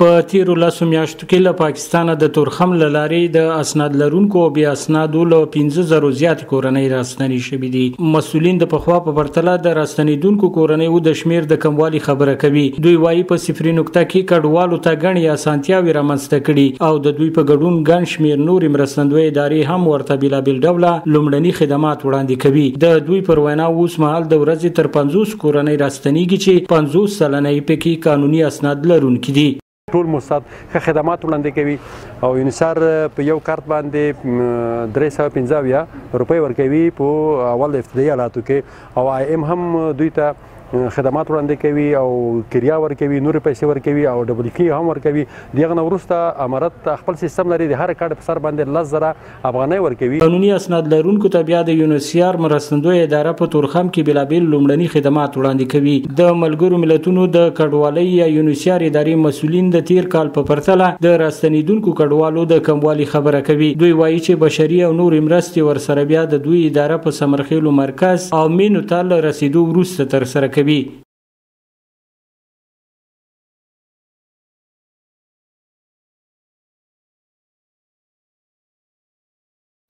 په تیرو لسو میاشتو کې له پاکستانه د تورخم له لارې د اسناد لرونکو او بې اسنادو له 15,000 زیاتې کورنۍ راستنې شوې دي. مسؤلین د پخوا په پرتله د راستنېدونکو کورنیو د شمیر د کموالي خبره کوي. دوی وایي په صفري نقطه کې کډوالو ته ګڼې اسانتیاوې رامنځته کړي او د دوی په ګډون ګڼ شمیر نورې مرستندویه ادارې هم ورته بېلابېل ډوله لومړني خدمات وړاندې کوي. د دوی پر وینا اوس مهال د ورځې تر 50 کورنۍ راستنېږي چې 50 سلنه یې پکې قانوني اسناد لرونکي دي. ټول مستند ښه خدمات وړاندې کوي او انحصار په یو کارت باندې 315 روپۍ ورکوي په اول ابتدایي حالاتو کې او آی ایم هم دوی ته خدمات وړاندې کوي او کریا ورکوي، نورې پیسې ورکوي او ډبل کی هم ورکوي. دغه نه وروسته امارت خپل سیستم لري، د هر کارت په سر باندې 10,000 افغانۍ ورکوي. قانوني اسناد لرونکو ته بیا د یونیسیار مرستندویه اداره په تورخم کې بېلابېل لومړني خدمات وړاندې کوي. د ملګرو ملتونو د کډوالۍ یا یونیسیار ادارې مسؤلین د تیر کال په پرتله د راستنېدونکو کډوالو د کموالي خبره کوي. دوی وایي چې بشري او نورې مرستې ورسره بیا د دوی اداره په سمرخیلو مرکز او مینو ته له رسیدو وروسته ترسره کوي.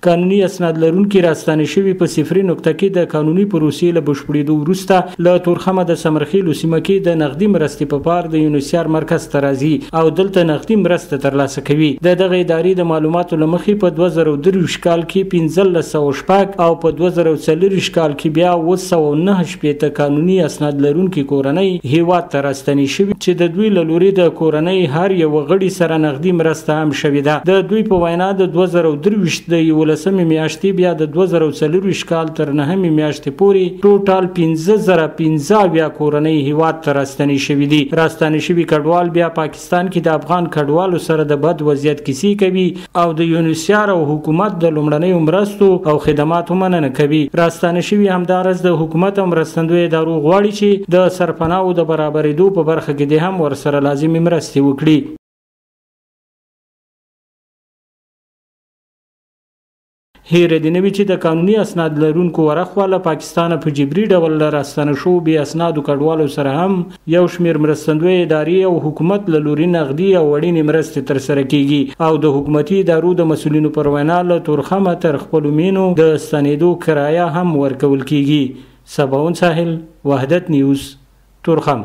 قانوني اسناد لرونکي راستانه شوي په صفري نقطه کې د قانوني پروسې له بشپړېدو وروسته له تورخمه د سمرخیلو سیمه کې د نغدي مرستې په پار د یونیسیار مرکز ته راځي او دلته نغدي مرسته ترلاسه کوي. د دغه ادارې د معلوماتو له مخې په 2023 کال کې 1506 او په 2024 کال کې بیا 909 قانوني اسناد لرونکي کورنۍ هیواد ته راستنې شوي چې د دوی له لوري د کورنۍ هر یو غړي سره نغدي مرسته هم شوې ده. د دوی په وینا د 2023 د لسمې میاشتې بیا د 2024 کال تر 9مې میاشتې پورې ټوټال 15,015 کورنۍ هیواد ته راستنې شوي دي. راستنې شوي کډوال بیا پاکستان کې د افغان کډوالو سره د بد وضعیت کیسې کوي او د یونیسیار او حکومت د لومړنیو مرستو او خدماتو مننه کوي. راستنې شوي همدارس د حکومت او مرستندویه ادارو غواړي چې د سرپناهو د برابرېدو په برخه کې د هم ورسره لازمي مرستې وکړي. هیره دې نه وي چې د قانوني اسناد لرونکو ورخوا له پاکستانه په جبري ډول راستنه شو بې اسنادو کډوالو سره هم یو شمېر مرستندویه ادارې او حکومت له لوري نغدي او وړینې مرستې ترسره کیږي او د حکومتي ادارو د مسؤلینو پر وینا له تورخمه تر خپلو مینو د ستنېدو کرایه هم ورکول کیږي. سباون ساحل، وحدت نیوز، تورخم.